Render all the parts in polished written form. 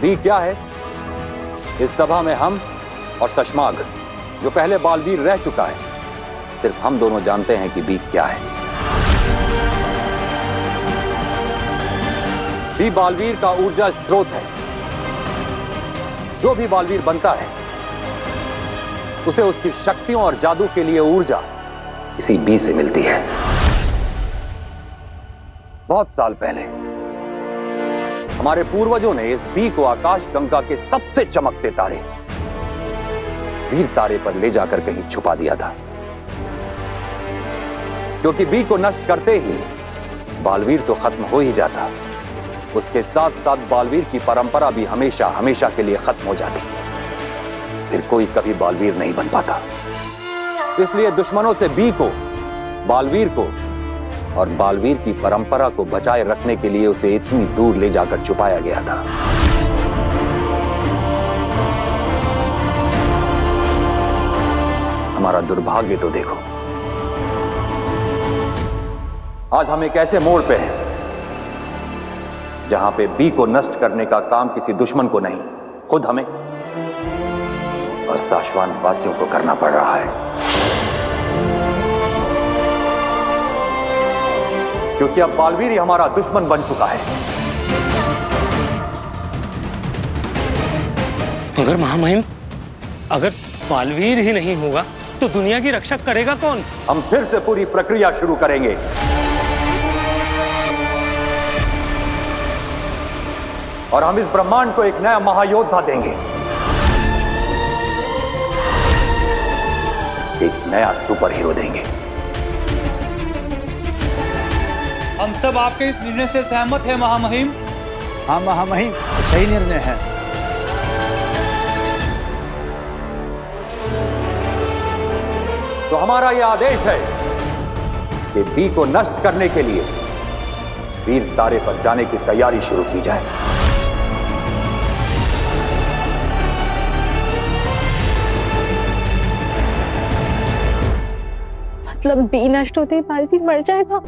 B क्या है, इस सभा में हम और शशमाग, जो पहले बालवीर रह चुका है, सिर्फ हम दोनों जानते हैं कि बी क्या है। बी बालवीर का ऊर्जा स्रोत है। जो भी बालवीर बनता है उसे उसकी शक्तियों और जादू के लिए ऊर्जा इसी बी से मिलती है। बहुत साल पहले हमारे पूर्वजों ने इस बी को आकाश गंगा के सबसे चमकते तारे वीर तारे पर ले जाकर कहीं छुपा दिया था, क्योंकि बी को नष्ट करते ही बालवीर तो खत्म हो ही जाता, उसके साथ साथ बालवीर की परंपरा भी हमेशा हमेशा के लिए खत्म हो जाती। फिर कोई कभी बालवीर नहीं बन पाता। इसलिए दुश्मनों से बी को, बालवीर को और बालवीर की परंपरा को बचाए रखने के लिए उसे इतनी दूर ले जाकर छुपाया गया था। हमारा दुर्भाग्य तो देखो, आज हम एक ऐसे मोड़ पे हैं जहां पे बी को नष्ट करने का काम किसी दुश्मन को नहीं, खुद हमें और साशवान वासियों को करना पड़ रहा है। क्योंकि अब बालवीर ही हमारा दुश्मन बन चुका है। मगर महामहिम, अगर बालवीर ही नहीं होगा तो दुनिया की रक्षा करेगा कौन? हम फिर से पूरी प्रक्रिया शुरू करेंगे। और हम इस ब्रह्मांड को एक नया महायोद्धा देंगे, एक नया सुपर हीरो देंगे। हम सब आपके इस निर्णय से सहमत हैं महामहिम। हाँ महामहिम, सही निर्णय है। तो हमारा यह आदेश है कि बी को नष्ट करने के लिए वीर तारे पर जाने की तैयारी शुरू की जाए। मतलब बी नष्ट होते ही बालवीर मर जाएगा?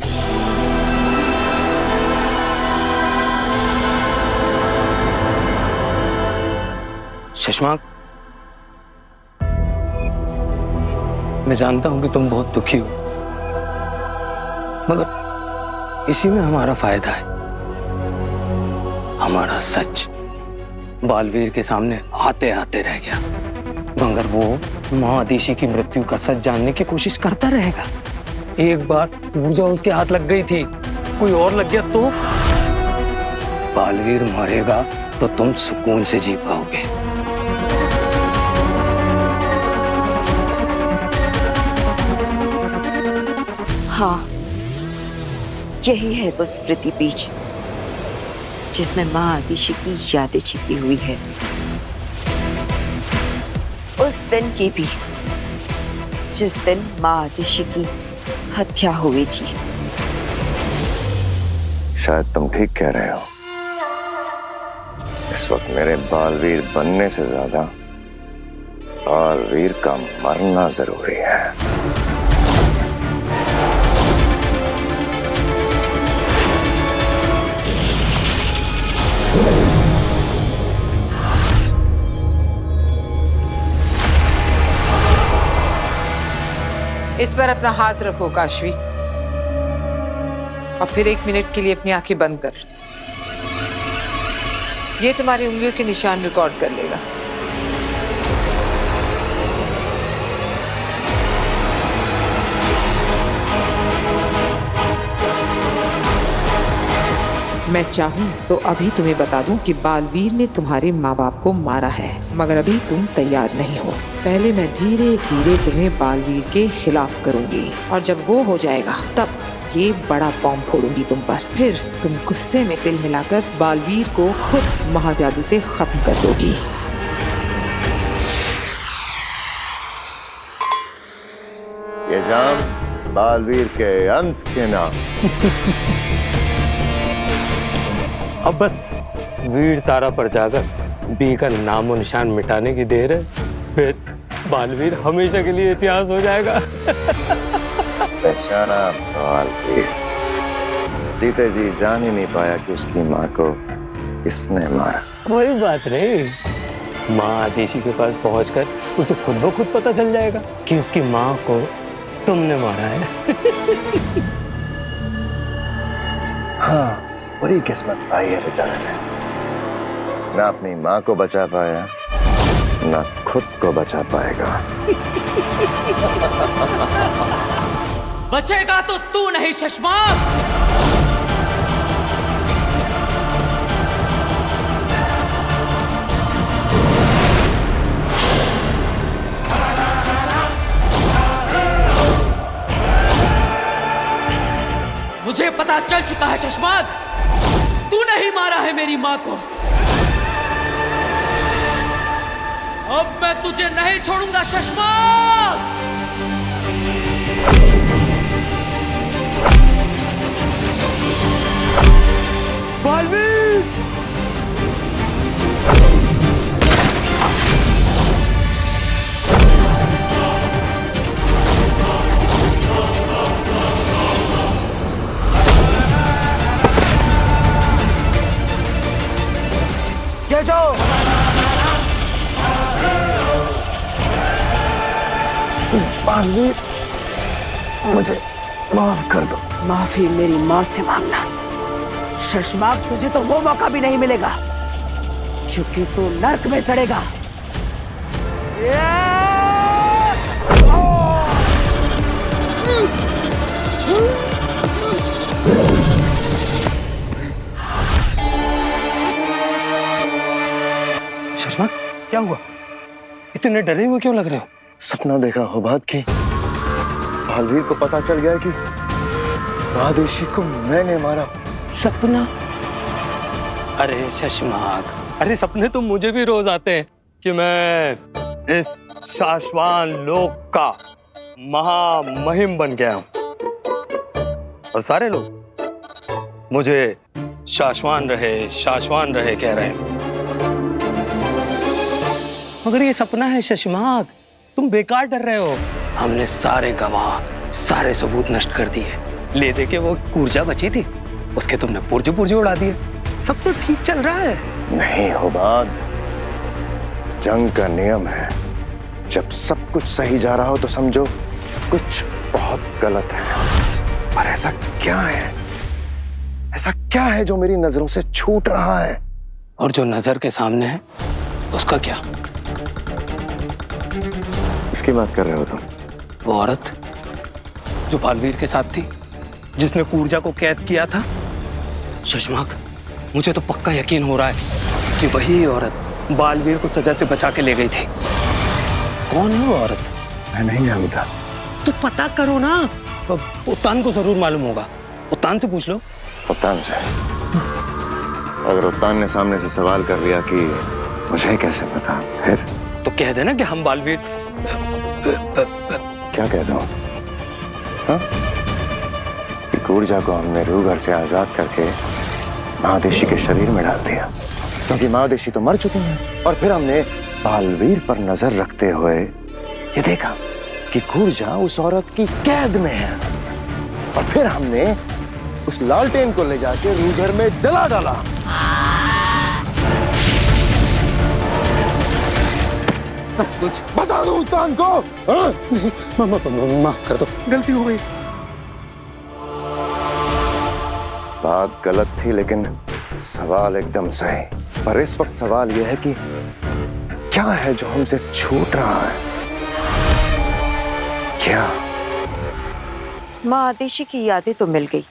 शशमाक, मैं जानता हूं कि तुम बहुत दुखी हो, मगर इसी में हमारा फायदा है। हमारा सच बालवीर के सामने आते आते रह गया, मगर वो महादिशी की मृत्यु का सच जानने की कोशिश करता रहेगा। एक बार ऊर्जा उसके हाथ लग गई थी, कोई और लग गया तो बालवीर मरेगा तो तुम सुकून से जी पाओगे। हाँ, यही है वो स्मृति बीज जिसमें माँ आदिशि की यादें छिपी हुई है। उस दिन की भी जिस दिन माँ आदिशि की हत्या हुई थी। शायद तुम ठीक कह रहे हो। इस वक्त मेरे बालवीर बनने से ज्यादा बालवीर का मरना जरूरी है। इस पर अपना हाथ रखो काशवी, और फिर 1 मिनट के लिए अपनी आंखें बंद कर। ये तुम्हारी उंगलियों के निशान रिकॉर्ड कर लेगा। मैं चाहूं तो अभी तुम्हें बता दूं कि बालवीर ने तुम्हारे माँ बाप को मारा है, मगर अभी तुम तैयार नहीं हो। पहले मैं धीरे धीरे तुम्हें बालवीर के खिलाफ करूंगी, और जब वो हो जाएगा तब ये बड़ा बॉम्ब फोड़ूंगी तुम पर। फिर तुम गुस्से में तिल मिलाकर बालवीर को खुद महाजादू से खत्म कर दोगी। ये जाम बालवीर के अंत के नाम। अब बस वीर तारा पर जाकर बी का नामो निशान मिटाने की देर है, फिर बालवीर हमेशा के लिए इतिहास हो जाएगा। बेचारा बालवीर जीते जी जान ही नहीं पाया कि उसकी माँ को किसने मारा? कोई बात नहीं, माँ आदेशी के पास पहुंचकर उसे खुद ब खुद पता चल जाएगा कि उसकी माँ को तुमने मारा है। हाँ, बुरी किस्मत पाई है बेचारे ने। ना अपनी माँ को बचा पाया, ना खुद को बचा पाएगा। बचेगा तो तू नहीं शशमाक। मुझे पता चल चुका है शशमाक, तू नहीं मारा है मेरी माँ को। अब मैं तुझे नहीं छोड़ूंगा शशमाक। बालवीर! जय जाओ। बालवीर, मुझे माफ कर दो। माफी मेरी माँ से मांगना। शशमाक, तुझे तो वो मौका भी नहीं मिलेगा क्योंकि तू नर्क में सड़ेगा। शशमाक, क्या हुआ? इतने डरे हुए क्यों लग रहे हो? सपना देखा हो बात की। बालवीर को पता चल गया कि आदेशी को मैंने मारा। सपना? अरे शशमाक, अरे सपने तो मुझे भी रोज आते हैं कि मैं इस शाश्वान लोक का महामहिम बन गया हूं और सारे लोग मुझे शाश्वान रहे कह रहे हैं। मगर ये सपना है शशमाक, तुम बेकार डर रहे हो। हमने सारे गवाह, सारे सबूत नष्ट कर दिए। ले दे के वो ऊर्जा बची थी, उसके तुमने पुर्जे उड़ा दिए। सब तो ठीक चल रहा है। नहीं होबाद, जंग का नियम है, जब सब कुछ सही जा रहा हो तो समझो कुछ बहुत गलत है। पर ऐसा क्या है? ऐसा क्या है जो मेरी नजरों से छूट रहा है? और जो नजर के सामने है उसका क्या? इसकी बात कर रहे हो तुम? वो औरत जो बालवीर के साथ थी, जिसने ऊर्जा को कैद किया था। शशमाक, मुझे तो पक्का यकीन हो रहा है कि वही औरत बालवीर को सजा से बचा के ले गई थी। कौन है वो औरत? मैं नहीं जानता। तो पता करो ना। उत्तान को जरूर मालूम होगा, उत्तान से पूछ लो। उत्तान से? अगर उत्तान ने सामने से सवाल कर लिया कि मुझे कैसे पता, फिर तो कह देना कि हम बालवीर। क्या कह दूं? हाँ? ऊर्जा को हमने रूह घर से आजाद करके महादेशी के शरीर में डाल दिया, क्योंकि महादेशी तो मर चुके हैं। और फिर हमने बालवीर पर नजर रखते हुए ये देखा कि ऊर्जा उस औरत की कैद में है। और फिर हमने उस लालटेन को ले जाके रूह घर में जला डाला। सब कुछ बता दो उत्तान को। हाँ? माफ कर दो, गलती हो गई। बात गलत थी लेकिन सवाल एकदम सही। पर इस वक्त सवाल यह है कि क्या है जो हमसे छूट रहा है? क्या? माँ आदेशी की यादें तो मिल गई,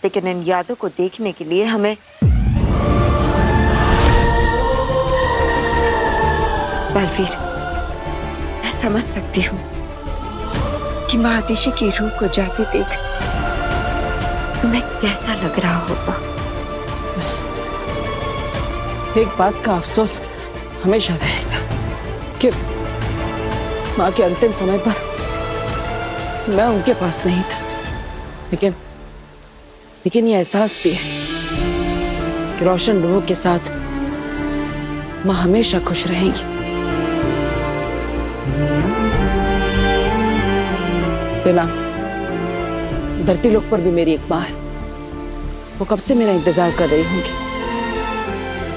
लेकिन इन यादों को देखने के लिए हमें बालवीर, मैं समझ सकती हूँ कि माँ आदेशी की रूह को जाते देख तुम्हें कैसा लग रहा होगा। बस एक बात का अफसोस हमेशा रहेगा कि माँ के अंतिम समय पर मैं उनके पास नहीं था। लेकिन ये एहसास भी है कि रोशन रूह के साथ माँ हमेशा खुश रहेंगी। बिना धरती लोक पर भी मेरी एक माँ है, वो कब से मेरा इंतजार कर रही होंगी।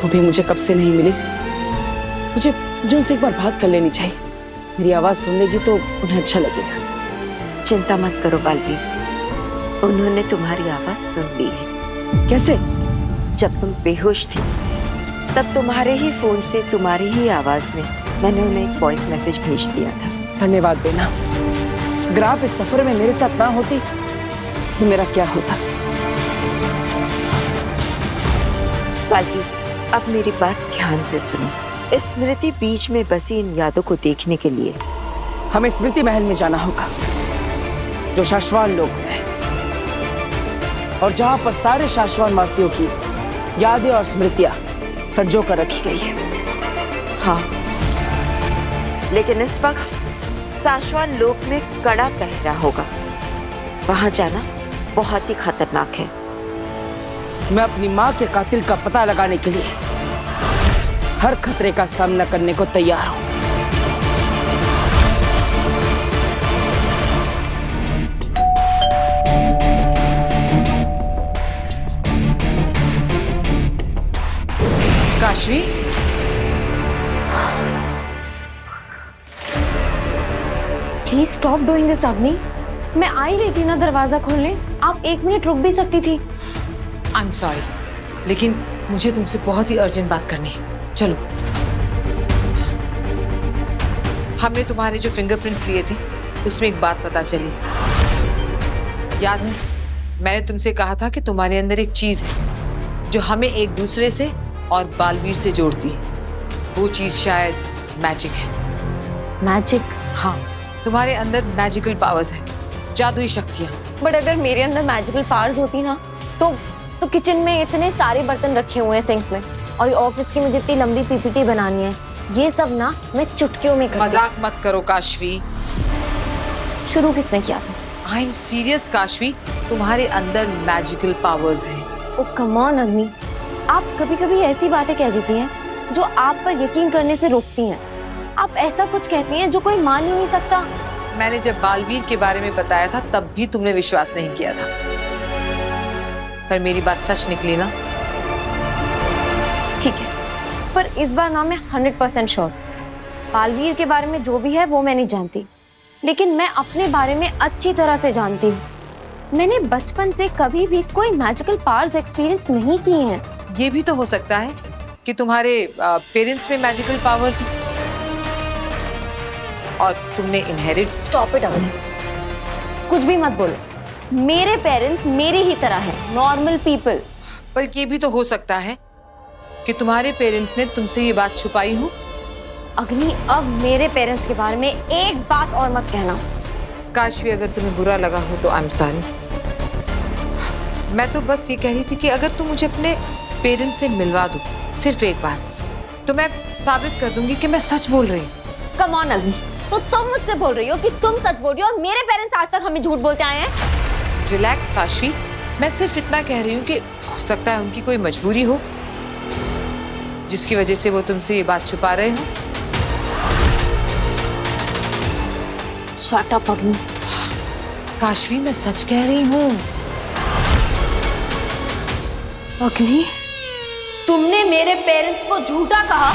वो भी मुझे कब से नहीं मिली। मुझे उनसे एक बार बात कर लेनी चाहिए। मेरी आवाज सुन लेगी तो उन्हें अच्छा लगेगा। चिंता मत करो बालवीर, उन्होंने तुम्हारी आवाज सुन ली है। कैसे? जब तुम बेहोश थी तब तुम्हारे ही फोन से तुम्हारी ही आवाज में मैंने उन्हें एक वॉइस मैसेज भेज दिया था। धन्यवाद बेना। अगर आप इस सफर में मेरे साथ ना होती तो मेरा क्या होता। बालवीर, अब मेरी बात ध्यान से सुनो। स्मृति बीच में बसी इन यादों को देखने के लिए हमें स्मृति महल में जाना होगा, जो शाश्वान लोक में है, और जहां पर सारे शाश्वान वासियों की यादें और स्मृतियां संजो कर रखी गई है। हाँ, लेकिन इस वक्त शाश्वान लोक में कड़ा पहरा होगा। वहां जाना बहुत ही खतरनाक है। मैं अपनी माँ के कातिल का पता लगाने के लिए हर खतरे का सामना करने को तैयार हूं। Kashvi, please stop doing this अग्नि। मैं आ ही रही थी ना दरवाजा खोलने, आप 1 मिनट रुक भी सकती थी। आई एम सॉरी, लेकिन मुझे तुमसे बहुत ही अर्जेंट बात करनी है। चलो। हमने तुम्हारे जो फिंगरप्रिंट्स लिए थे उसमें एक बात पता चली। याद है, मैंने तुमसे कहा था कि तुम्हारे अंदर एक चीज है जो हमें एक दूसरे से और बालवीर से जोड़ती है। वो चीज शायद मैजिक है। मैजिक? हाँ, तुम्हारे अंदर मैजिकल पावर्स है, जादुई शक्तियाँ। बट अगर मेरे अंदर मैजिकल पावर्स होती ना तो किचन में इतने सारे बर्तन रखे हुए हैं सिंक में, और ये ऑफिस की मुझे इतनी लंबी पीपीटी बनानी है, ये सब ना मैं चुटकियों में करती। मजाक मत करो काशवी। शुरू किसने किया था? आई एम सीरियस काशवी, तुम्हारे अंदर मैजिकल पावर्स हैं। ओ कम ऑन अग्नि, आप कभी कभी ऐसी बातें कह देती हैं जो आप पर यकीन करने से रोकती हैं। आप ऐसा कुछ कहती हैं जो कोई मान ही नहीं सकता। मैंने जब बालवीर के बारे में बताया था तब भी तुमने विश्वास नहीं किया था, पर मेरी बात सच निकली ना। ठीक है, पर इस बार ना मैं 100% श्योर। बालवीर के बारे में जो भी है वो मैं नहीं जानती, लेकिन मैं अपने बारे में अच्छी तरह से जानती हूँ। मैंने बचपन से कभी भी कोई मैजिकल पावर्स एक्सपीरियंस नहीं किए हैं। ये भी तो हो सकता है कि तुम्हारे पेरेंट्स में मैजिकल पावर्स हो और तुमने इनहेरिट। स्टॉप इट अग्नि, कुछ भी मत बोलो। मेरे पेरेंट्स मेरी ही तरह हैं, नॉर्मल पीपल। पर ये भी तो हो सकता है कि तुम्हारे पेरेंट्स ने तुमसे ये बात छुपाई हो। अग्नि, अब मेरे पेरेंट्स के बारे में एक बात और मत कहना। काशवी, अगर तुम्हें बुरा लगा हो तो आई एम सॉरी। मैं तो बस ये कह रही थी कि अगर तुम मुझे अपने पेरेंट्स से मिलवा दो सिर्फ एक बार, तो मैं साबित कर दूंगी कि मैं सच बोल रही हूँ। कम ऑन अग्नि, तो तुम मुझसे बोल रही हो कि तुम सच बोल रही हो और मेरे पेरेंट्स आज तक हमें झूठ बोलते आए हैं? रिलैक्स काशवी, मैं सिर्फ इतना कह रही हूँ कि हो सकता है उनकी कोई मजबूरी हो जिसकी वजह से वो तुमसे ये बात छुपा रहे हो। शट अप अग्नि। काशवी, मैं सच कह रही हूँ। अग्नि, तुमने मेरे पेरेंट्स को झूठा कहा।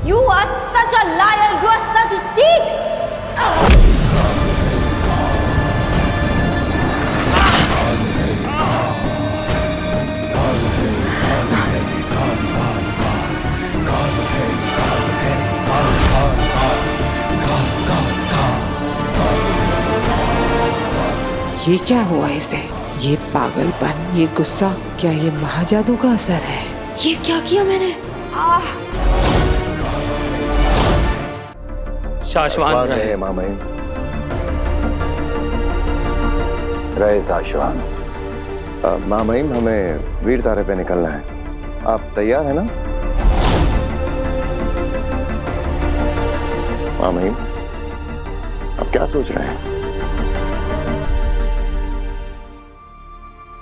You are such a liar, you are such a cheat. ये क्या हुआ इसे? ये पागलपन, ये गुस्सा, क्या ये महाजादू का असर है? ये क्या किया मैंने? शाश्वान रहे माँ बहन। रहे शाश्वान। माँ बहन, हमें वीर तारे पे निकलना है। आप तैयार है ना? माँ बहन, आप क्या सोच रहे हैं?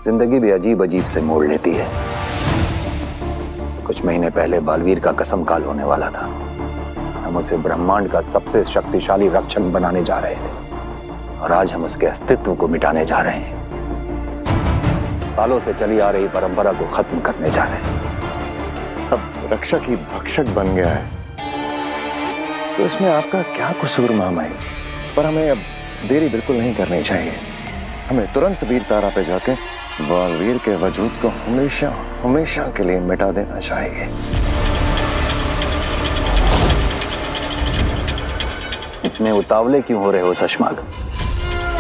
जिंदगी भी अजीब अजीब से मोड़ लेती है। कुछ महीने पहले बालवीर का कसम काल होने वाला था। हम उसे ब्रह्मांड का सबसे शक्तिशाली रक्षक बनाने जा रहे थे, और आज हम उसके अस्तित्व को मिटाने जा रहे हैं। सालों से चली आ रही परंपरा को खत्म करने जा रहे हैं। रक्षक ही भक्षक बन गया है तो इसमें आपका क्या कसूर महामहिम? पर हमें अब देरी बिल्कुल नहीं करनी चाहिए। हमें तुरंत वीर तारा पे जाके बालवीर के वजूद को हमेशा हमेशा के लिए मिटा देना चाहिए। इतने उतावले क्यों हो रहे हो शशमाग?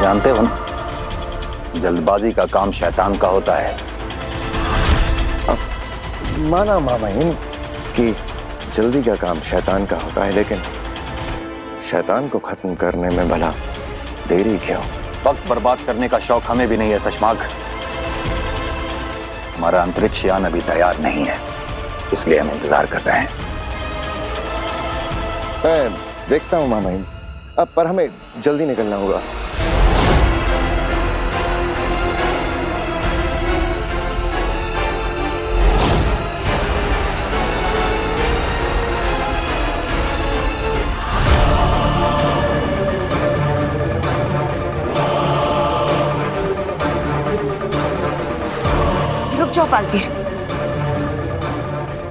जानते हो ना, जल्दबाजी का काम शैतान का होता है। अब माना महामहिम कि जल्दी का काम शैतान का होता है, लेकिन शैतान को खत्म करने में भला देरी क्यों? वक्त बर्बाद करने का शौक हमें भी नहीं है शशमाग। हमारा अंतरिक्ष यान अभी तैयार नहीं है, इसलिए हम इंतजार कर रहे हैं। मैं देखता हूँ महामहिम, अब पर हमें जल्दी निकलना होगा। रुक जाओ बालवीर,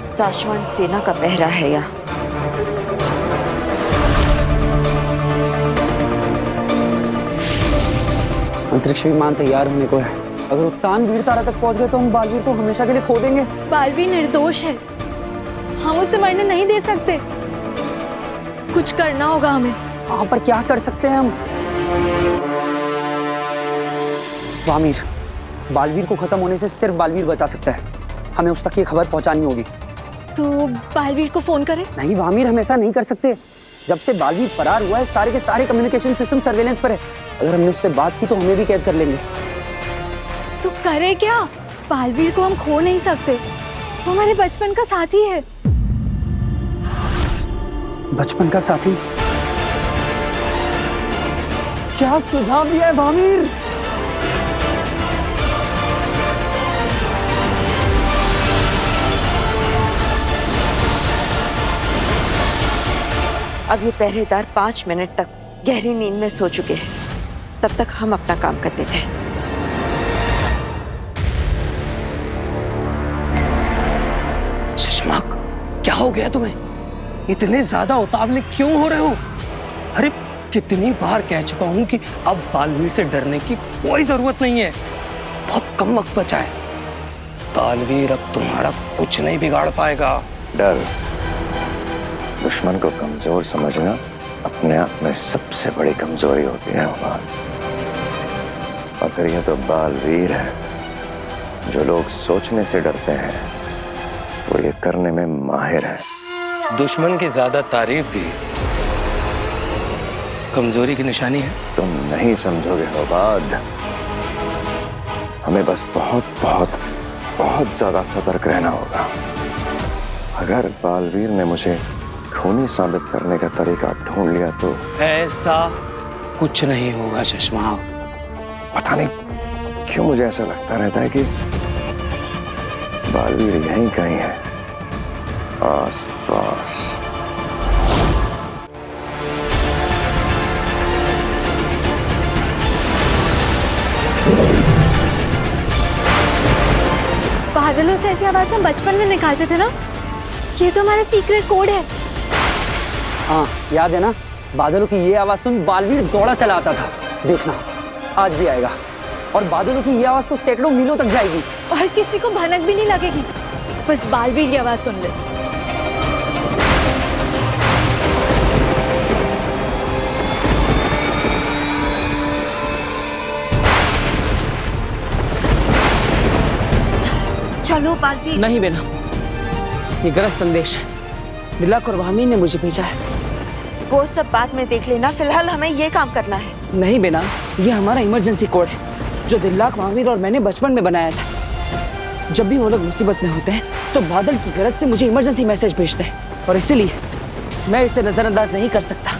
साशवान सेना का पहरा है यहाँ। अंतरिक्ष विमान तैयार होने को है। अगर उत्तान वीर तारा तक पहुंच गए तो हम बालवीर को हमेशा के लिए खो देंगे। बालवीर निर्दोष है, हम उसे मरने नहीं दे सकते। कुछ करना होगा हमें। हाँ, पर क्या कर सकते हैं हम? वामीर, बालवीर को खत्म होने से सिर्फ बालवीर बचा सकता है। हमें उस तक ये खबर पहुंचानी होगी। तो बालवीर को फोन करें? नहीं वामीर, हम ऐसा नहीं कर सकते। जब से बालवीर फरार हुआ है, सारे के सारे कम्युनिकेशन सिस्टम सर्वेलेंस पर है। अगर हमने उससे बात की तो हमें भी कैद कर लेंगे। तो करे क्या? बालवीर को हम खो नहीं सकते, वो हमारे बचपन का साथी है। बचपन का साथी? क्या सुझाव दिया है वामीर? अब ये पहरेदार 5 मिनट तक गहरी नींद में सो चुके हैं, तब तक हम अपना काम कर लेते हैं। शशमाक, क्या हो गया तुम्हें? इतने ज्यादा उतावले क्यों हो रहे हो? अरे कितनी बार कह चुका हूं कि अब बालवीर से डरने की कोई जरूरत नहीं है। बहुत कम वक्त बचा है। बालवीर अब तुम्हारा कुछ नहीं बिगाड़ पाएगा। डर, दुश्मन को कमजोर समझना अपने आप में सबसे बड़ी कमजोरी होती है उमर। और फिर यह तो बालवीर है, जो लोग सोचने से डरते हैं वो ये करने में माहिर है। दुश्मन की ज्यादा तारीफ भी कमजोरी की निशानी है। तुम नहीं समझोगे होबाद। हमें बस बहुत बहुत बहुत ज्यादा सतर्क रहना होगा। अगर बालवीर ने मुझे खूनी साबित करने का तरीका ढूंढ लिया तो ऐसा कुछ नहीं होगा चश्मा। पता नहीं क्यों मुझे ऐसा लगता रहता है कि बालवीर यहीं कहीं है, आस पास। बादलों से ऐसी आवाज हम बचपन में निकालते थे ना, ये तो हमारा सीक्रेट कोड है। हाँ, याद है ना? बादलों की ये आवाज सुन बालवीर दौड़ा चला आता था। देखना आज भी आएगा, और बादलों की ये आवाज तो सैकड़ों मीलों तक जाएगी और किसी को भनक भी नहीं लगेगी। बस बालवीर की आवाज सुन ले। चलो बालवीर। नहीं बेना, ये गलत संदेश है। दिलक और वामी ने मुझे भेजा है। वो सब बाद में देख लेना, फिलहाल हमें ये काम करना है। नहीं बेना, ये हमारा इमरजेंसी कोड है जो दिल्लाक, वामीर और मैंने बचपन में बनाया था। जब भी वो लोग मुसीबत में होते हैं तो बादल की गरज से मुझे इमरजेंसी मैसेज भेजते हैं, और इसीलिए मैं इसे नजरअंदाज नहीं कर सकता।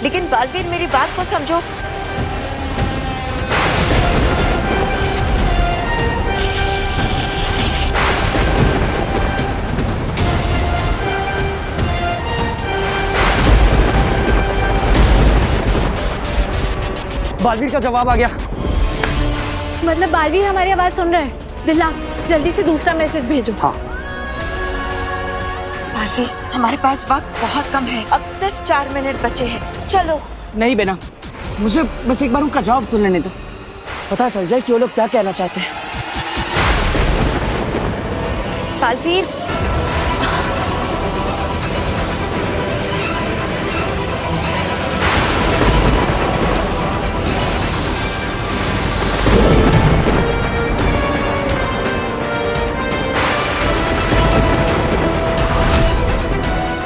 लेकिन बालवीर, मेरी बात को समझो। बालवीर का जवाब आ गया। मतलब बालवीर हमारी आवाज सुन रहा है। दिल्लाक, जल्दी से दूसरा मैसेज भेजो। हाँ। बालवीर, हमारे पास वक्त बहुत कम है, अब सिर्फ 4 मिनट बचे हैं, चलो। नहीं बेना, मुझे बस एक बार उनका जवाब सुन लेने दो, पता चल जाए कि वो लोग क्या कहना चाहते हैं। बालवीर,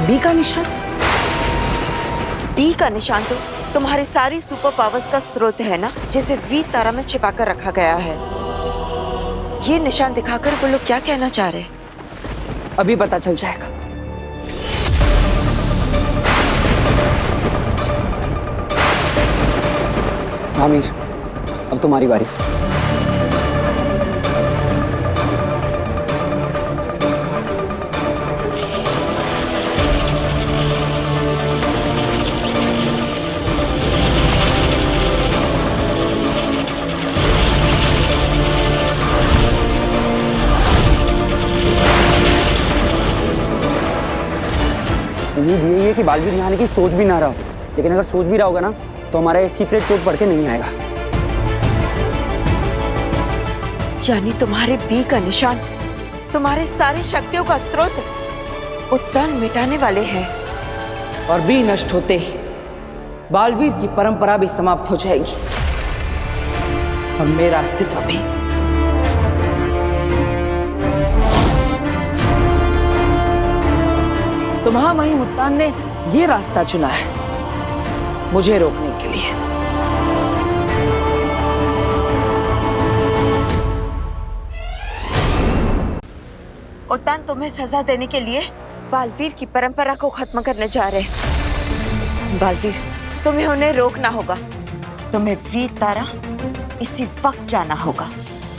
बी का निशान? बी का निशान तो तुम्हारी सारी सुपर पावर्स का स्रोत है ना, जिसे वी तारा में छिपा कर रखा गया है। ये निशान दिखाकर वो लोग क्या कहना चाह रहे हैं? अभी पता चल जाएगा। आमिर, अब तुम्हारी बारी। उम्मीद यही है कि बालवीर यहाँ आने की सोच भी ना रहा हो, लेकिन अगर सोच भी रहा होगा ना तो हमारा ये सीक्रेट कोड पढ़ के नहीं आएगा। यानी तुम्हारे बी का निशान तुम्हारे सारी शक्तियों का स्रोत उत्तान मिटाने वाले हैं। और बी नष्ट होते ही बालवीर की परंपरा भी समाप्त हो जाएगी और मेरा अस्तित्व भी। तो महामहिम उत्तान ने ये रास्ता चुना है मुझे रोकने के लिए। उत्तान तुम्हें सजा देने के लिए बालवीर की परंपरा को खत्म करने जा रहे हैं। बालवीर, तुम्हें उन्हें रोकना होगा। तुम्हें वीर तारा इसी वक्त जाना होगा।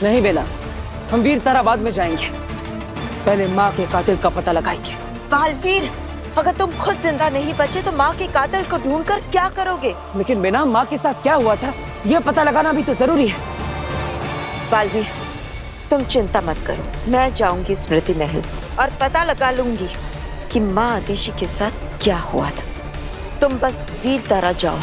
नहीं बेला, हम वीर तारा बाद में जाएंगे, पहले माँ के कातिल का पता लगाएंगे। बालवीर, अगर तुम खुद जिंदा नहीं बचे तो माँ के कातिल को ढूंढकर क्या करोगे? लेकिन बेना, माँ के साथ क्या हुआ था यह पता लगाना भी तो जरूरी है। बालवीर, तुम चिंता मत करो, मैं जाऊंगी स्मृति महल और पता लगा लूंगी कि माँ आदिशि के साथ क्या हुआ था। तुम बस वीर तारा जाओ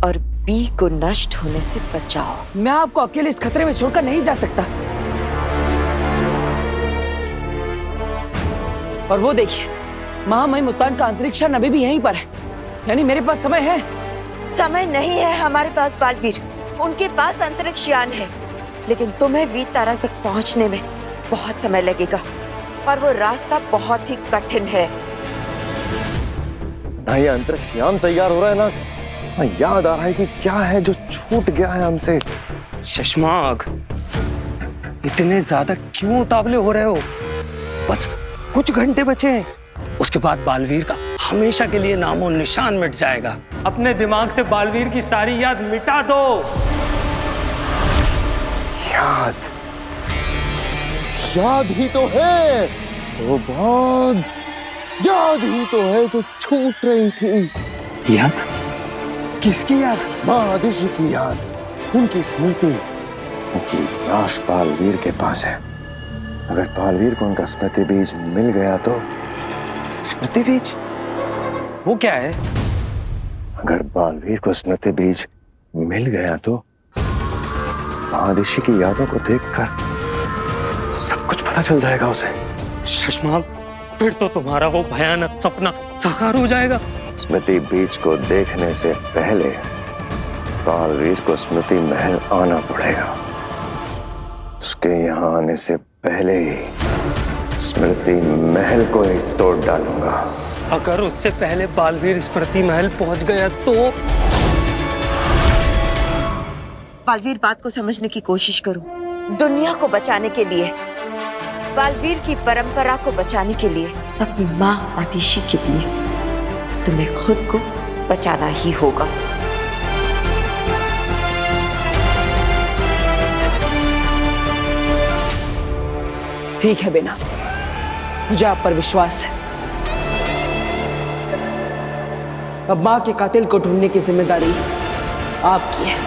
और बी को नष्ट होने से बचाओ। मैं आपको अकेले इस खतरे में छोड़कर नहीं जा सकता। और वो देखिए, महामहिम उत्तान का अंतरिक्ष यान अभी भी यहीं पर है, यानी मेरे पास समय है। समय नहीं है हमारे पास बालवीर, उनके पास अंतरिक्ष यान है, लेकिन तुम्हें वीर तारा तक पहुंचने में बहुत समय लगेगा और वो रास्ता बहुत ही कठिन है। ना ये अंतरिक्ष यान तैयार हो रहा है ना याद आ रहा है कि क्या है जो छूट गया है हमसे। शशमाग, इतने ज्यादा क्यों उतावले हो रहे हो? बस कुछ घंटे बचे हैं, उसके बाद बालवीर का हमेशा के लिए नामो निशान मिट जाएगा। अपने दिमाग से बालवीर की सारी याद मिटा दो। याद ही तो है वो बहुत याद ही तो है जो छूट रही थी। याद? किसकी याद? माँ आदिशि की याद, उनकी स्मृति। उनकी लाश बालवीर के पास है। अगर बालवीर को उनका स्मृति बीज मिल गया तो। स्मृति बीज? वो क्या है? अगर बालवीर को स्मृति बीज मिल गया तो आदिशि की यादों को देखकर सब कुछ पता चल जाएगा उसे। शशमाग, फिर तो तुम्हारा वो भयानक सपना साकार हो जाएगा। स्मृति बीज को देखने से पहले बालवीर को स्मृति महल आना पड़ेगा। उसके यहाँ आने से पहले ही स्मृति महल को एक तोड़ डालूंगा। अगर उससे पहले बालवीर स्मृति महल पहुंच गया तो? बालवीर, बात को समझने की कोशिश करो। दुनिया को बचाने के लिए, बालवीर की परंपरा को बचाने के लिए, अपनी माँ आदिशि के लिए तुम्हें खुद को बचाना ही होगा। ठीक है बेना, मुझे आप पर विश्वास है। अब माँ के कातिल को ढूंढने की जिम्मेदारी आपकी है।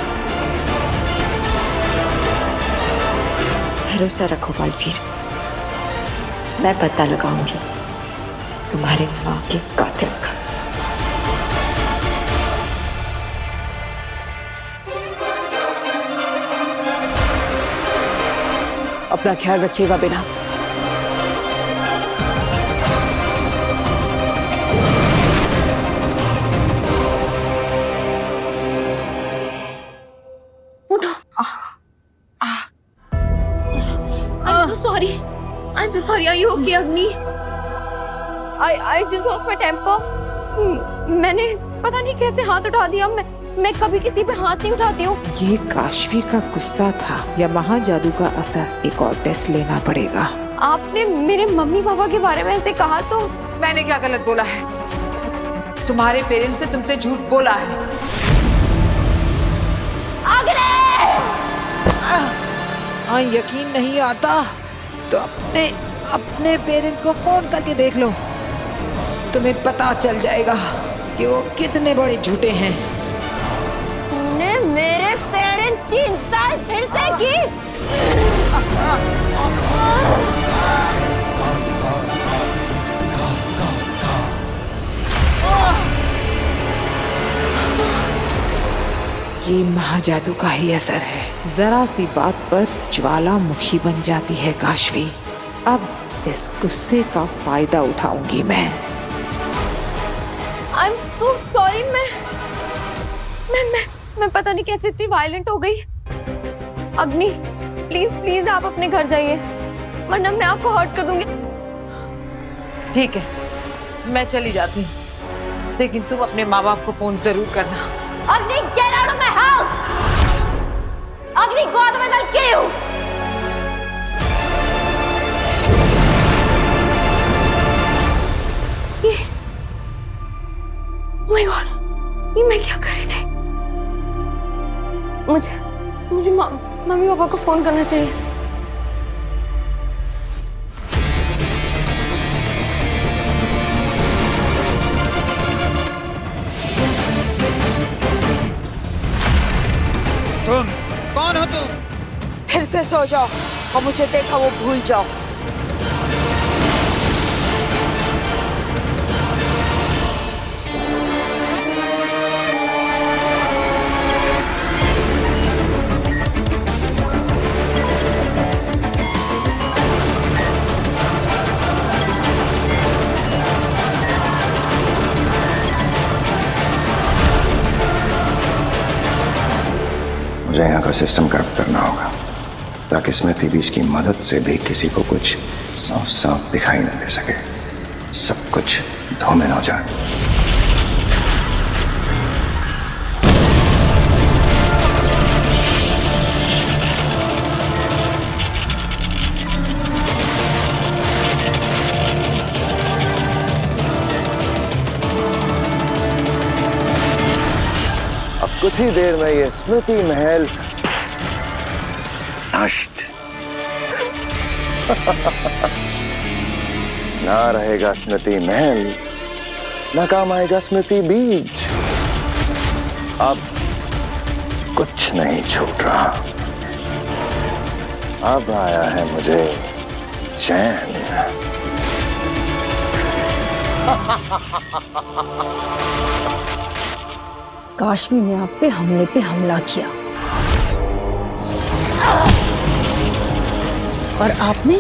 भरोसा रखो बालवीर, मैं पता लगाऊंगी तुम्हारे माँ के कातिल का। अपना ख्याल रखिएगा बेटा। I'm so sorry. Are you okay, Agni? I just lost my temper. मैंने पता नहीं कैसे हाथ उठा दिया। मैं कभी किसी पे हाथ नहीं उठाती हूँ। ये काशवी का गुस्सा था या महाजादू का असर? एक और टेस्ट लेना पड़ेगा। आपने मेरे मम्मी पापा के बारे में ऐसे कहा तो? मैंने क्या गलत बोला है? तुम्हारे पेरेंट्स ने तुमसे झूठ बोला है। हाँ, यकीन नहीं आता तो अपने पेरेंट्स को फोन करके देख लो, तुम्हें पता चल जाएगा कि वो कितने बड़े झूठे हैं। तुमने मेरे पेरेंट्स की इंसल्ट फिर से की। ये महाजादू का ही असर है। जरा सी बात पर ज्वालामुखी बन जाती है काशवी। अब इस गुस्से का फायदा उठाऊंगी मैं। I'm so sorry। मैं पता नहीं कैसे इतनी वायलेंट हो गई। अग्नि, प्लीज आप अपने घर जाइए, वरना मैं आपको हर्ट कर दूंगी। ठीक है, मैं चली जाती हूँ, लेकिन तुम अपने माँ बाप को फोन जरूर करना। Agni, get out of my house! Agni, go otherwise I'll kill you! Oh my God, ये मैं क्या कर रही थी? मुझे मम्मी पापा को फोन करना चाहिए। तुम कौन हो तुम? फिर से सो जाओ और मुझे देखा वो भूल जाओ। मुझे यहाँ का सिस्टम करप्ट करना होगा ताकि स्मृति बीज की मदद से भी किसी को कुछ साफ साफ दिखाई न दे सके, सब कुछ धूमिल हो जाए। अब कुछ ही देर में ये स्मृति महल नष्ट। ना रहेगा स्मृति महल, ना काम आएगा स्मृति बीज। अब कुछ नहीं छूट रहा। अब आया है मुझे चैन। काशवी ने आप पे हमला किया और आपने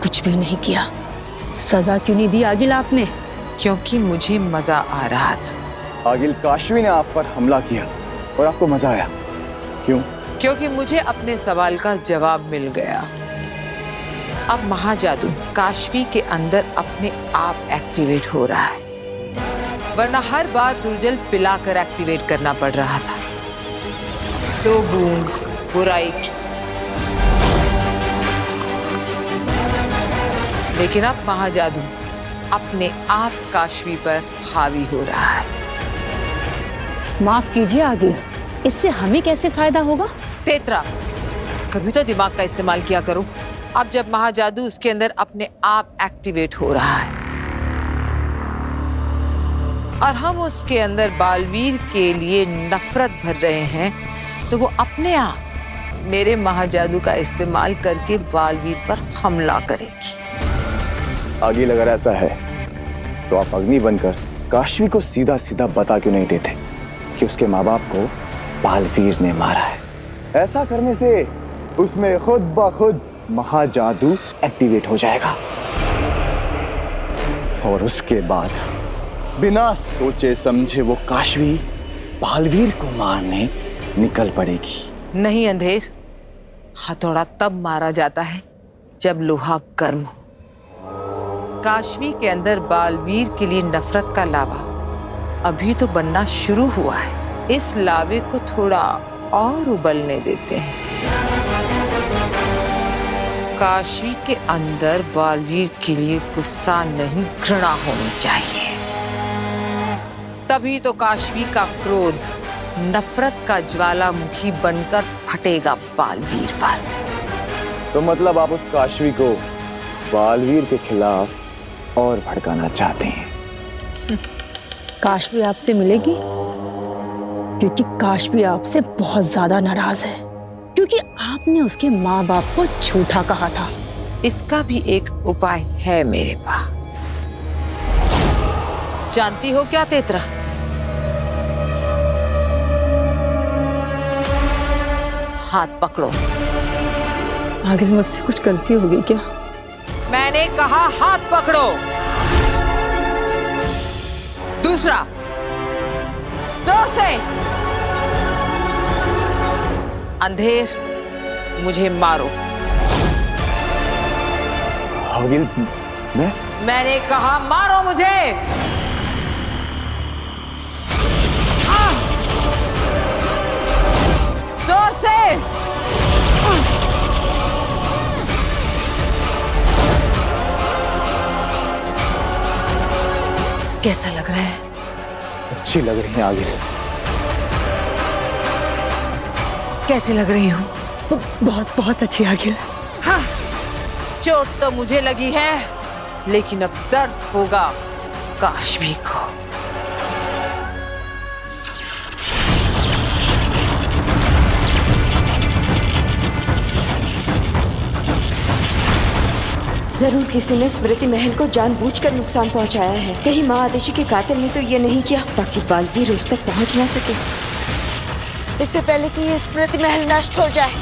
कुछ भी नहीं किया। सजा क्यों नहीं दी आगिल आपने? क्योंकि मुझे मजा आ रहा था। आगिल, काशवी ने आप पर हमला किया और आपको मजा आया, क्यों? क्योंकि मुझे अपने सवाल का जवाब मिल गया। अब महाजादू काशवी के अंदर अपने आप एक्टिवेट हो रहा है, वरना हर बार दुर्जल पिलाकर एक्टिवेट करना पड़ रहा था। 2 बूंद बुराई की। लेकिन अब महाजादू अपने आप काशवी पर हावी हो रहा है। माफ कीजिए आगिल, इससे हमें कैसे फायदा होगा? तेतरा, कभी तो दिमाग का इस्तेमाल किया करो। अब जब महाजादू उसके अंदर अपने आप एक्टिवेट हो रहा है और हम उसके अंदर बालवीर के लिए नफरत भर रहे हैं, तो वो अपने आप मेरे महाजादू का इस्तेमाल करके बालवीर पर हमला करेगी। आगिल, अगर ऐसा है तो आप अग्नि बनकर काशवी को सीधा सीधा बता क्यों नहीं देते कि उसके माँ बाप को बालवीर ने मारा है? ऐसा करने से उसमें खुद ब खुद महाजादू एक्टिवेट हो जाएगा और उसके बाद बिना सोचे समझे वो काशवी बालवीर को मारने निकल पड़ेगी। नहीं अंधेर, हथौड़ा तब मारा जाता है जब लोहा गर्म हो। काशवी के अंदर बालवीर के लिए नफरत का लावा अभी तो बनना शुरू हुआ है। इस लावे को थोड़ा और उबलने देते हैं। काशवी के अंदर बालवीर के लिए गुस्सा नहीं, घृणा होनी चाहिए। तभी तो काशवी का क्रोध नफरत का ज्वालामुखी बनकर फटेगा बालवीर पर। तो मतलब आप उस काशवी को बालवीर के खिलाफ और भड़काना चाहते हैं? काशवी आपसे मिलेगी क्योंकि काशवी आपसे बहुत ज्यादा नाराज है, क्योंकि आपने उसके माँ बाप को झूठा कहा था। इसका भी एक उपाय है मेरे पास। जानती हो क्या तेतरा? हाथ पकड़ो। आदिल, मुझसे कुछ गलती हो गई क्या? मैंने कहा हाथ पकड़ो। दूसरा, जोर से। अंधेर, मुझे मारो। आगिल, मैंने कहा मारो मुझे। जोर से। कैसा लग रहा है? अच्छी लग रही है आगिल। कैसी लग रही हूँ? बहुत बहुत अच्छी आगिल। हाँ, चोट तो मुझे लगी है, लेकिन अब दर्द होगा काशवी को। जरूर किसी ने स्मृति महल को जानबूझकर नुकसान पहुंचाया है। कहीं माँ आदेशी के कातिल ने तो ये नहीं किया ताकि बालवीर उस तक पहुंच ना सके। इससे पहले कि ये स्मृति महल नष्ट हो जाए,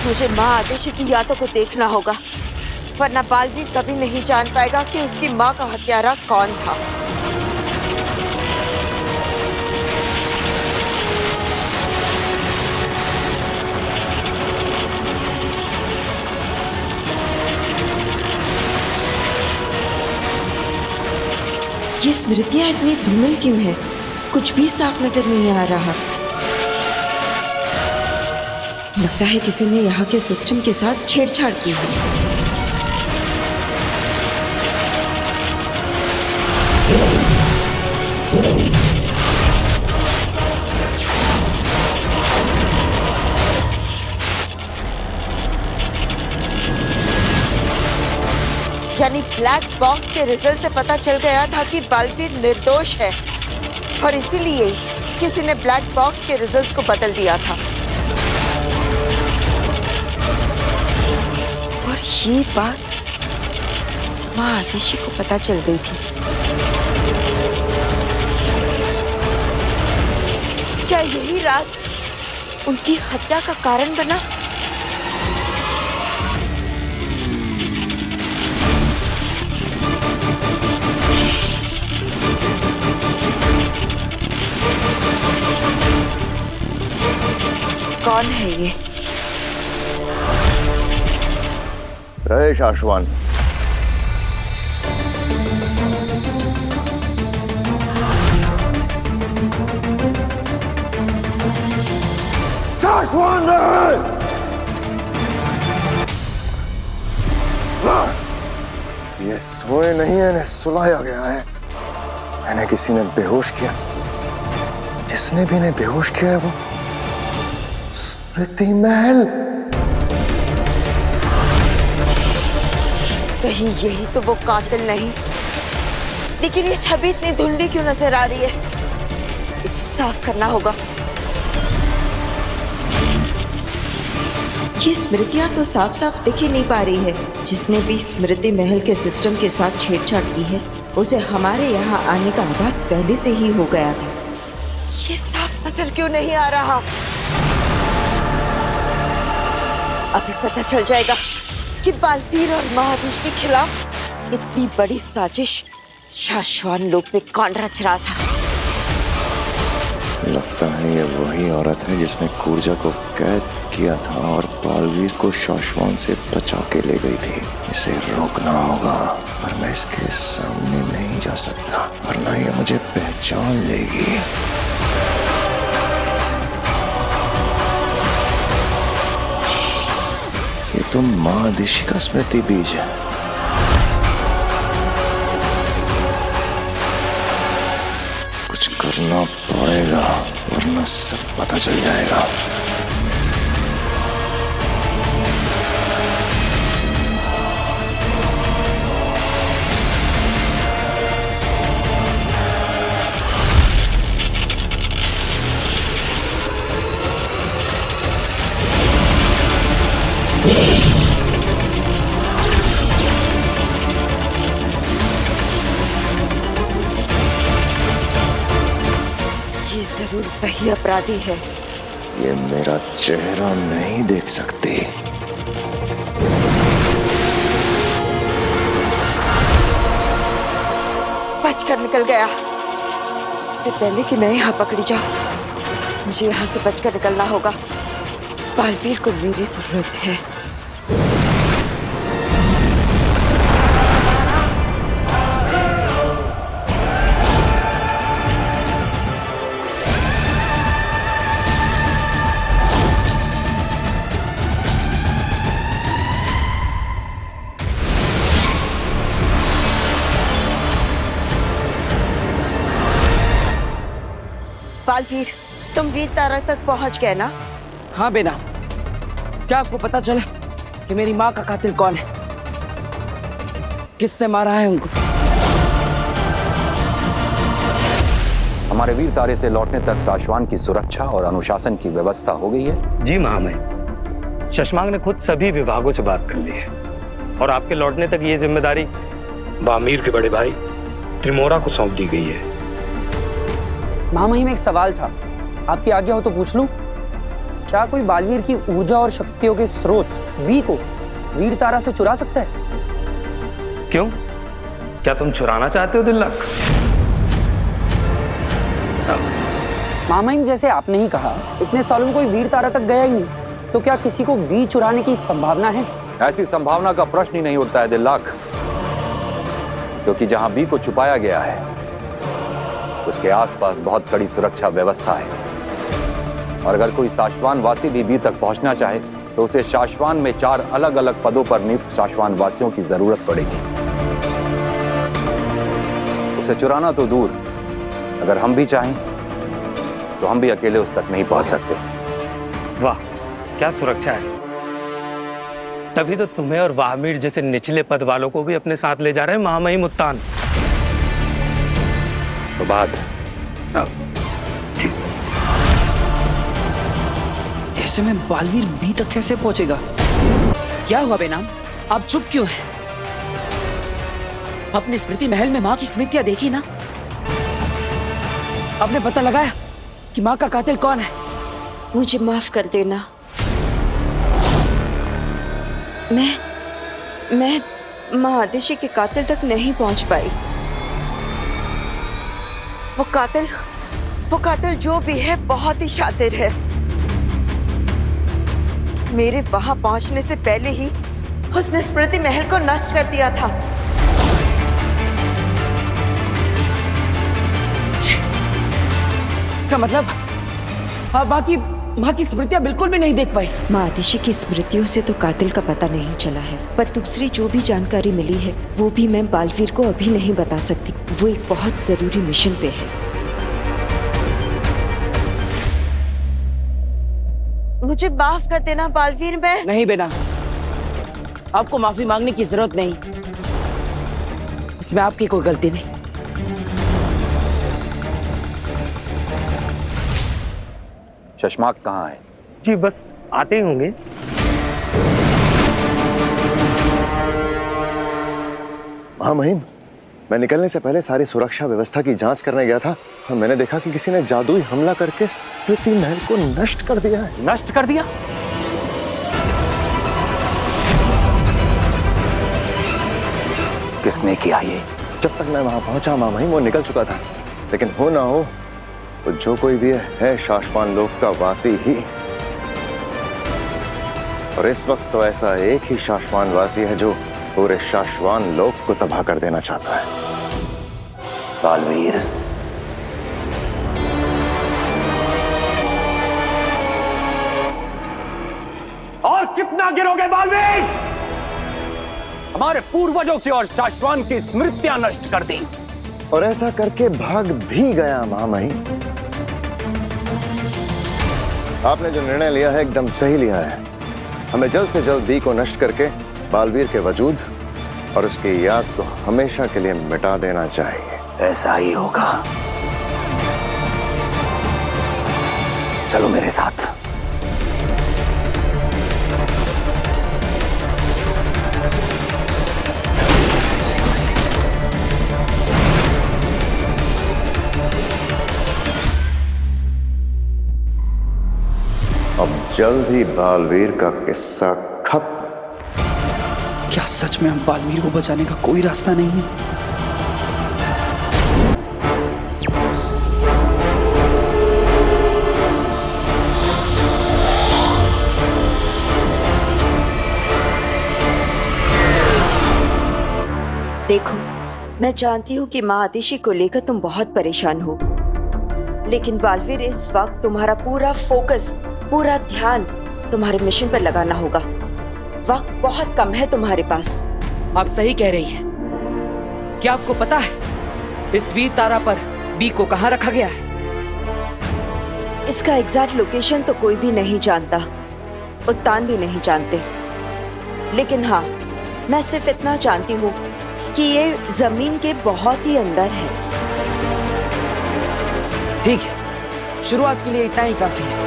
मुझे माँ आदेशी की यादों को देखना होगा, वरना बालवीर कभी नहीं जान पाएगा कि उसकी माँ का हत्यारा कौन था। ये स्मृतियां इतनी धूमिल क्यों है? कुछ भी साफ नजर नहीं आ रहा। लगता है किसी ने यहाँ के सिस्टम के साथ छेड़छाड़ की है। यानी ब्लैक बॉक्स के रिजल्ट से पता चल गया था कि बालवीर निर्दोष है और इसीलिए किसी ने ब्लैक बॉक्स के रिजल्ट्स को बदल दिया था। और ये बात माँ आदिशी को पता चल गई थी। क्या यही राज उनकी हत्या का कारण बना? कौन है ये? रहे शाश्वान, शाश्वान रहे। ये सोए नहीं है, इन्हें सुलाया गया है। मैंने किसी ने बेहोश किया। जिसने भी इन्हें बेहोश किया है वो स्मृति महल। कहीं यही तो वो कातिल नहीं, लेकिन ये छवि इतनी धुंधली क्यों नजर आ रही है? इसे साफ करना होगा। ये स्मृतियां तो साफ साफ दिख ही नहीं पा रही है। जिसने भी स्मृति महल के सिस्टम के साथ छेड़छाड़ की है उसे हमारे यहाँ आने का आभास पहले से ही हो गया था। ये साफ नजर क्यों नहीं आ रहा? अभी पता चल जाएगा कि बालवीर और महादेश के खिलाफ इतनी बड़ी साजिश शाश्वान लोक में कौन रच रहा था। लगता है ये वही औरत है जिसने कूर्जा को कैद किया था और बालवीर को शाश्वान से बचा के ले गई थी। इसे रोकना होगा, पर मैं इसके सामने नहीं जा सकता वरना ये मुझे पहचान लेगी। ये तो महादेशी का स्मृति बीज है। कुछ करना पड़ेगा वरना सब पता चल जाएगा। जरूर वही अपराधी है। ये मेरा चेहरा नहीं देख सकती। बचकर निकल गया। इससे पहले कि मैं यहाँ पकड़ी जाऊं, मुझे यहाँ से बचकर निकलना होगा। बालवीर को मेरी जरूरत है। बालवीर, तुम वीर तारा तक पहुंच गए ना? हाँ बेना, क्या आपको पता चला कि मेरी माँ का कातिल कौन है? किसने मारा है उनको? हमारे वीर तारे से लौटने तक शाश्वान की सुरक्षा और अनुशासन की व्यवस्था हो गई है। जी महामहिम, शशमांग ने खुद सभी विभागों से बात कर ली है और आपके लौटने तक ये जिम्मेदारी बामीर के बड़े भाई त्रिमोरा को सौंप दी गई है। महामहिम, एक सवाल था, आपकी आज्ञा हो तो पूछ लूं? क्या कोई बालवीर की ऊर्जा और शक्तियों के स्रोत वी को वीर तारा से चुरा सकता है? क्यों, क्या तुम चुराना चाहते हो दिल्लक? महामहिम, जैसे आपने ही कहा, इतने सालों में कोई वीर तारा तक गया ही नहीं, तो क्या किसी को वी चुराने की संभावना है? ऐसी संभावना का प्रश्न ही नहीं उठता है दिल्लक, क्योंकि जहां बी को छुपाया गया है उसके आसपास बहुत कड़ी सुरक्षा व्यवस्था है। और अगर कोई शाश्वान वासी भी बी तक पहुंचना चाहे तो उसे शाश्वान में 4 अलग अलग पदों पर नियुक्त शाश्वान वासियों की जरूरत पड़ेगी। उसे चुराना तो दूर, अगर हम भी चाहें तो हम भी अकेले उस तक नहीं पहुंच सकते। वाह, क्या सुरक्षा है! तभी तो तुम्हें और वाहमीर जैसे निचले पद वालों को भी अपने साथ ले जा रहे हैं महामहिम उत्तान। तो बात ऐसे में बालवीर बी तक कैसे पहुंचेगा? क्या हुआ बेनाम, आप चुप क्यों हैं? अपनी स्मृति महल में माँ की स्मृतियां देखी ना? आपने पता लगाया कि माँ का कातिल कौन है? मुझे माफ कर देना। मैं महादेशी के कातिल तक नहीं पहुंच पाई। वो कातिल जो भी है बहुत ही शातिर है। मेरे वहां पहुंचने से पहले ही उसने स्मृति महल को नष्ट कर दिया था। इसका मतलब आप माँ की स्मृतियां बिल्कुल भी नहीं देख पाई। महादेशी की स्मृतियों से तो कातिल का पता नहीं चला है, पर दूसरी जो भी जानकारी मिली है वो भी मैं बालवीर को अभी नहीं बता सकती। वो एक बहुत जरूरी मिशन पे है। मुझे माफ कर देना बालवीर। मैं नहीं बेना, आपको माफी मांगने की जरूरत नहीं, इसमें आपकी कोई गलती नहीं। शशमाक कहाँ है? जी बस आते ही होंगे। हाँ महिम, मैं निकलने से पहले सारी सुरक्षा व्यवस्था की जांच करने गया था और मैंने देखा कि किसी ने जादुई हमला करके स्मृति महल को नष्ट कर दिया है। नष्ट कर दिया? किसने किया ये? जब तक मैं वहां पहुंचा मां महिम वो निकल चुका था, लेकिन हो ना हो तो जो कोई भी है शाश्वान लोक का वासी ही। और इस वक्त तो ऐसा एक ही शाश्वान वासी है जो पूरे शाश्वान लोक को तबाह कर देना चाहता है। बालवीर, और कितना गिरोगे बालवीर? हमारे पूर्वजों की और शाश्वान की स्मृतियां नष्ट कर दी और ऐसा करके भाग भी गया महामहिम। आपने जो निर्णय लिया है एकदम सही लिया है। हमें जल्द से जल्द बी को नष्ट करके बालवीर के वजूद और उसकी याद को हमेशा के लिए मिटा देना चाहिए। ऐसा ही होगा। चलो मेरे साथ। अब जल्द ही बालवीर का किस्सा खत्म। क्या सच में हम बालवीर को बचाने का कोई रास्ता नहीं है? देखो, मैं जानती हूँ कि माँ आतिशी को लेकर तुम बहुत परेशान हो, लेकिन बालवीर इस वक्त तुम्हारा पूरा फोकस, पूरा ध्यान तुम्हारे मिशन पर लगाना होगा। वक्त बहुत कम है तुम्हारे पास। आप सही कह रही हैं। क्या आपको पता है इस वीर तारा पर बी को कहाँ रखा गया है? इसका एग्जैक्ट लोकेशन तो कोई भी नहीं जानता, उत्तान भी नहीं जानते, लेकिन हाँ, मैं सिर्फ इतना जानती हूँ कि ये जमीन के बहुत ही अंदर है। ठीक है, शुरुआत के लिए इतना ही काफी है।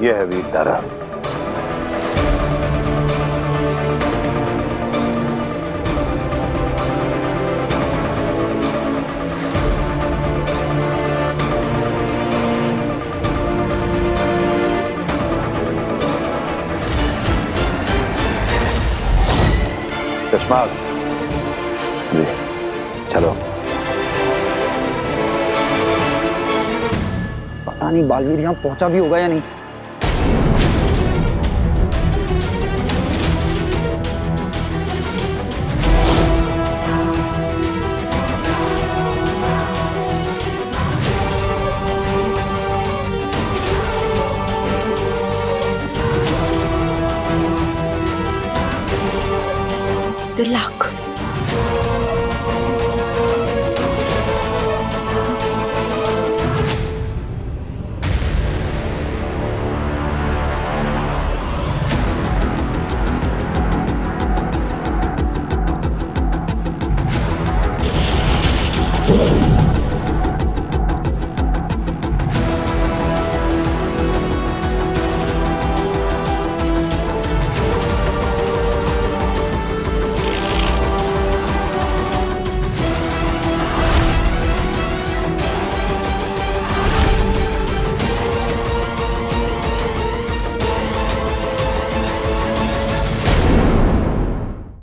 यह है वीर तारा। चश्मा जी चलो। पता नहीं बालवीर यहाँ पहुंचा भी होगा या नहीं। Good luck.